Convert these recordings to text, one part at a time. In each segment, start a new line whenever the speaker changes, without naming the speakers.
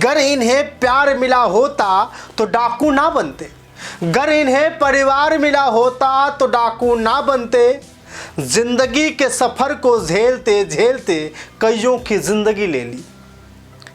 गर इन्हें प्यार मिला होता तो डाकू ना बनते, गर इन्हें परिवार मिला होता तो डाकू ना बनते। जिंदगी के सफ़र को झेलते झेलते कईयों की ज़िंदगी ले ली,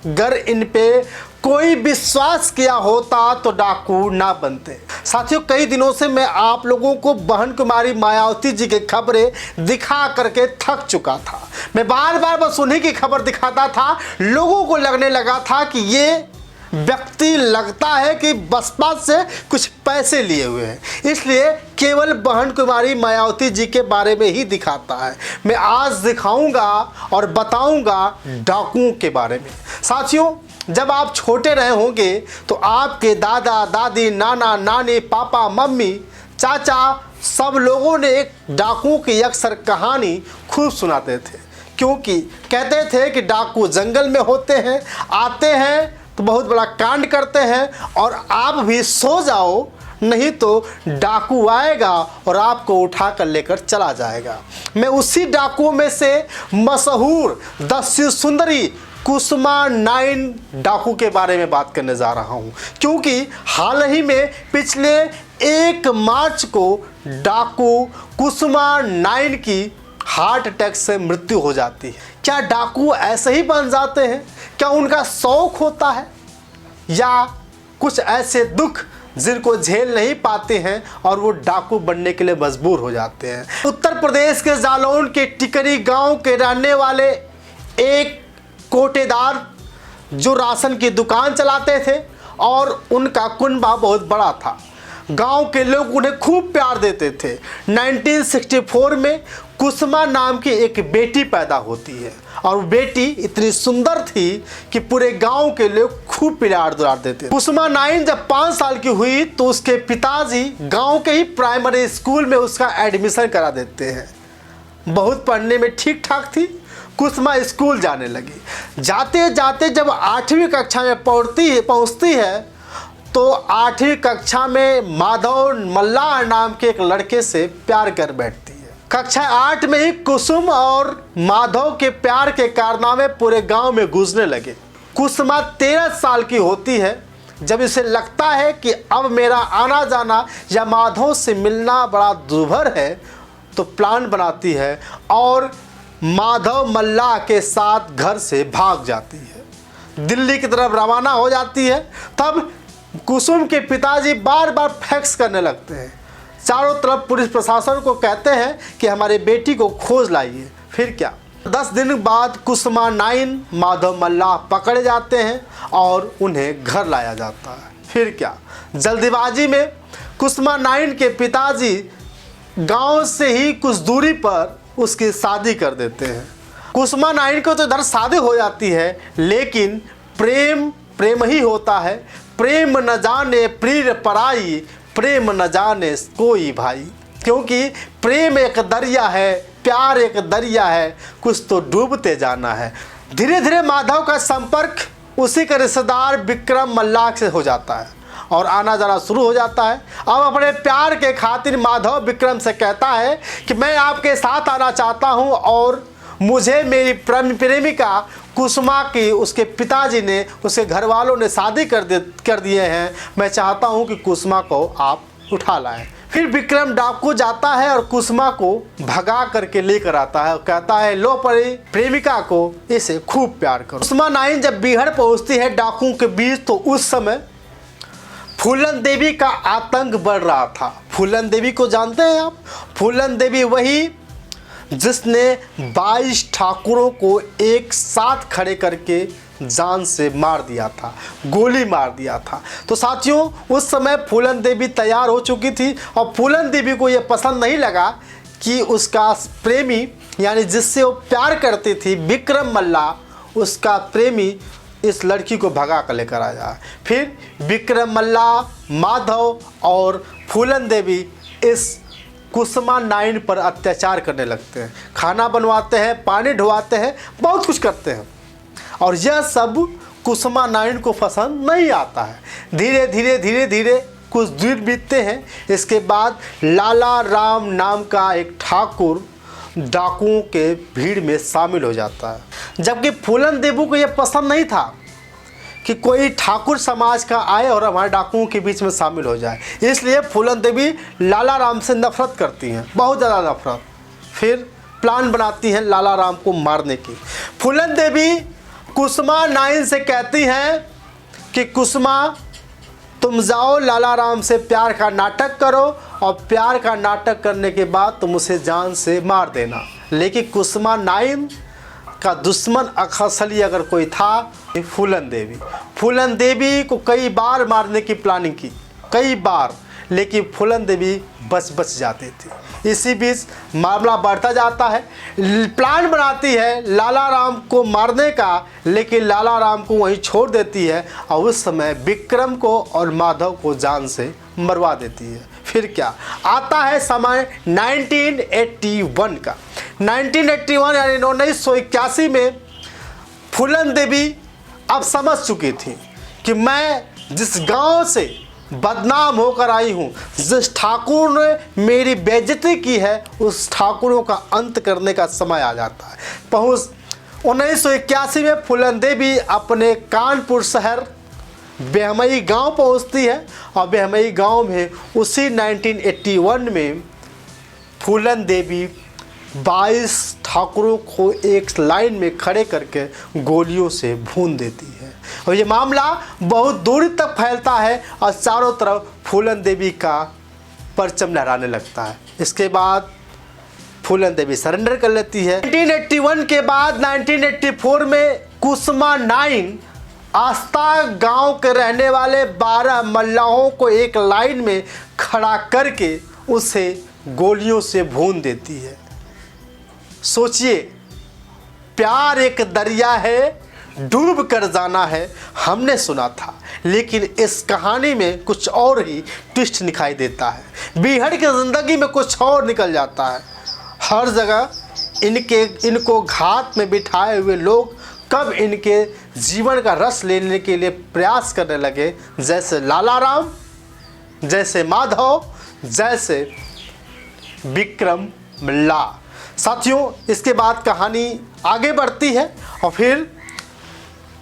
गर इन पे कोई विश्वास किया होता तो डाकू ना बनते। साथियों, कई दिनों से मैं आप लोगों को बहन कुमारी मायावती जी की खबरें दिखा करके थक चुका था। मैं बार बार बस उन्हीं की खबर दिखाता था। लोगों को लगने लगा था कि ये व्यक्ति लगता है कि बसपा से कुछ पैसे लिए हुए हैं, इसलिए केवल बहन कुमारी मायावती जी के बारे में ही दिखाता है। मैं आज दिखाऊंगा और बताऊंगा डाकुओं के बारे में। साथियों, जब आप छोटे रहे होंगे तो आपके दादा दादी, नाना नानी, पापा मम्मी, चाचा सब लोगों ने एक डाकुओं की अक्सर कहानी खूब सुनाते थे, क्योंकि कहते थे कि डाकू जंगल में होते हैं, आते हैं तो बहुत बड़ा कांड करते हैं और आप भी सो जाओ, नहीं तो डाकू आएगा और आपको उठा कर लेकर चला जाएगा। मैं उसी डाकुओं में से मशहूर 10 शिव सुंदरी कुसुमा 9 डाकू के बारे में बात करने जा रहा हूं, क्योंकि हाल ही में पिछले 1 मार्च को डाकू कुसुमा 9 की हार्ट अटैक से मृत्यु हो जाती है। क्या डाकू ऐसे ही बन जाते हैं? क्या उनका शौक होता है, या कुछ ऐसे दुख जिनको झेल नहीं पाते हैं और वो डाकू बनने के लिए मजबूर हो जाते हैं? उत्तर प्रदेश के जालौन के टिकरी गांव के रहने वाले एक कोटेदार जो राशन की दुकान चलाते थे और उनका कुनबा बहुत बड़ा था। गांव के लोग उन्हें खूब प्यार देते थे। 1964 में कुसुमा नाम की एक बेटी पैदा होती है और बेटी इतनी सुंदर थी कि पूरे गांव के लोग खूब प्यार दुलार देते। कुसुमा 9 जब 5 साल की हुई तो उसके पिताजी गांव के ही प्राइमरी स्कूल में उसका एडमिशन करा देते हैं। बहुत पढ़ने में ठीक ठाक थी। कुसुमा स्कूल जाने लगी। जाते जाते जब 8वीं कक्षा में पहुंचती है तो 8वीं कक्षा में माधव मल्लाह नाम के एक लड़के से प्यार कर बैठती है। कक्षा 8 में ही कुसुम और माधव के प्यार के कारनामे पूरे गांव में गूंजने लगे। कुसुमा 13 साल की होती है जब इसे लगता है कि अब मेरा आना जाना या माधव से मिलना बड़ा दुर्भर है, तो प्लान बनाती है और माधव मल्लाह के साथ घर से भाग जाती है। दिल्ली की तरफ रवाना हो जाती है। तब कुसुम के पिताजी बार बार फैक्स करने लगते हैं, चारों तरफ पुलिस प्रशासन को कहते हैं कि हमारे बेटी को खोज लाइए। फिर क्या, 10 दिन बाद कुसुमा 9 माधव मल्लाह पकड़े जाते हैं और उन्हें घर लाया जाता है। फिर क्या, जल्दीबाजी में कुसुमा 9 के पिताजी गांव से ही कुछ दूरी पर उसकी शादी कर देते हैं। कुसुमा 9 को तो इधर शादी हो जाती है, लेकिन प्रेम ही होता है। प्रेम न जाने प्रीर पराई, प्रेम न जाने कोई भाई। क्योंकि प्रेम एक दरिया है, प्यार एक दरिया है, कुछ तो डूबते जाना है। धीरे धीरे माधव का संपर्क उसी के रिश्तेदार विक्रम मल्लाह से हो जाता है और आना जाना शुरू हो जाता है। अब अपने प्यार के खातिर माधव विक्रम से कहता है कि मैं आपके साथ आना चाहता हूं और मुझे मेरी प्रेमिका कुसुमा की उसके पिताजी ने, उसके घर वालों ने शादी कर दिए हैं। मैं चाहता हूं कि कुसुमा को आप उठा लाएं। फिर विक्रम डाकू जाता है और कुसुमा को भगा करके लेकर आता है और कहता है, लो प्रेमिका को इसे खूब प्यार करो। कुसुमा 9 जब बीहड़ पहुंचती है डाकुओं के बीच, तो उस समय फूलन देवी का आतंक बढ़ रहा था। फूलन देवी को जानते हैं आप? फूलन देवी वही जिसने 22 ठाकुरों को एक साथ खड़े करके जान से मार दिया था, गोली मार दिया था। तो साथियों, उस समय फूलन देवी तैयार हो चुकी थी और फूलन देवी को यह पसंद नहीं लगा कि उसका प्रेमी, यानी जिससे वो प्यार करती थी विक्रम मल्लाह, उसका प्रेमी इस लड़की को भगा कर लेकर आया। फिर विक्रम मल्लाह, माधव और फूलन देवी इस कुसुमा 9 पर अत्याचार करने लगते हैं। खाना बनवाते हैं, पानी ढुआते हैं, बहुत कुछ करते हैं और यह सब कुसुमा 9 को पसंद नहीं आता है। धीरे धीरे कुछ दिन बीतते हैं। इसके बाद लाला राम नाम का एक ठाकुर डाकुओं के भीड़ में शामिल हो जाता है। जबकि फूलन देवी को यह पसंद नहीं था कि कोई ठाकुर समाज का आए और हमारे डाकुओं के बीच में शामिल हो जाए। इसलिए फूलन देवी लाला राम से नफरत करती हैं, बहुत ज़्यादा नफरत। फिर प्लान बनाती हैं लाला राम को मारने की। फूलन देवी कुसुमा नाइन से कहती हैं कि कुसुमा तुम जाओ लाला राम से प्यार का नाटक करो और प्यार का नाटक करने के बाद तुम उसे जान से मार देना। लेकिन कुसुमा नाइन का दुश्मन असली अगर कोई था फूलन देवी। फूलन देवी को कई बार मारने की प्लानिंग की, कई बार, लेकिन फूलन देवी बच जाती थी। इसी बीच मामला बढ़ता जाता है। प्लान बनाती है लाला राम को मारने का, लेकिन लाला राम को वहीं छोड़ देती है और उस समय विक्रम को और माधव को जान से मरवा देती है। फिर क्या आता है समय 1981 का। 1981 यानी 1981 में फूलन देवी अब समझ चुकी थी कि मैं जिस गांव से बदनाम होकर आई हूँ, जिस ठाकुर ने मेरी बेइज्जती की है, उस ठाकुरों का अंत करने का समय आ जाता है। 1981 में फूलन देवी अपने कानपुर शहर बेहमई गांव पहुंचती है और बेहमई गांव में उसी 1981 में फूलन देवी 22 ठाकुरों को एक लाइन में खड़े करके गोलियों से भून देती है और ये मामला बहुत दूर तक फैलता है और चारों तरफ फूलन देवी का परचम लहराने लगता है। इसके बाद फूलन देवी सरेंडर कर लेती है। 1981 के बाद 1984 में कुसुमा नाइन आस्था गांव के रहने वाले 12 मल्लाहों को एक लाइन में खड़ा करके उसे गोलियों से भून देती है। सोचिए, प्यार एक दरिया है, डूब कर जाना है, हमने सुना था, लेकिन इस कहानी में कुछ और ही ट्विस्ट दिखाई देता है। बीहड़ की ज़िंदगी में कुछ और निकल जाता है। हर जगह इनको घात में बिठाए हुए लोग कब इनके जीवन का रस लेने के लिए प्रयास करने लगे, जैसे लाला राम, जैसे माधव, जैसे विक्रम मल्ला। साथियों, इसके बाद कहानी आगे बढ़ती है और फिर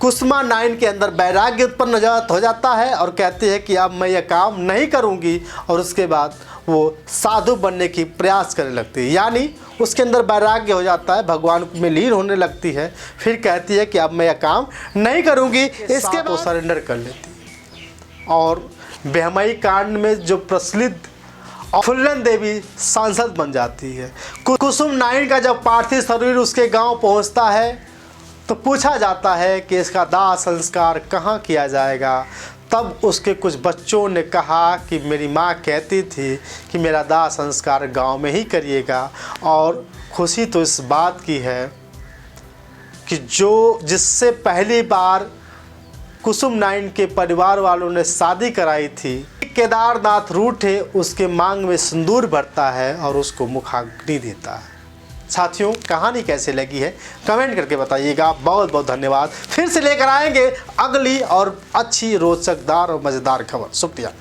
कुसुमा नाइन के अंदर वैराग्य उत्पन्न हो जाता है और कहती है कि अब मैं यह काम नहीं करूंगी, और उसके बाद वो साधु बनने की प्रयास करने लगती है। यानी उसके अंदर वैराग्य हो जाता है, भगवान में लीन होने लगती है। फिर कहती है कि अब मैं यह काम नहीं करूंगी। इसके बाद वो सरेंडर कर लेती है और बेहमई कांड में जो प्रचलित फूलन देवी सांसद बन जाती है। कुसुम नाइन का जब पार्थिव शरीर उसके गांव पहुंचता है तो पूछा जाता है कि इसका दाह संस्कार कहाँ किया जाएगा। तब उसके कुछ बच्चों ने कहा कि मेरी माँ कहती थी कि मेरा दाह संस्कार गांव में ही करिएगा। और खुशी तो इस बात की है कि जिससे पहली बार कुसुम नाइन के परिवार वालों ने शादी कराई थी, केदारनाथ रूठे उसके मांग में सिंदूर भरता है और उसको मुखाग्नि देता है। साथियों, कहानी कैसे लगी है कमेंट करके बताइएगा। बहुत बहुत धन्यवाद। फिर से लेकर आएंगे अगली और अच्छी रोचकदार और मज़ेदार खबर। शुक्रिया।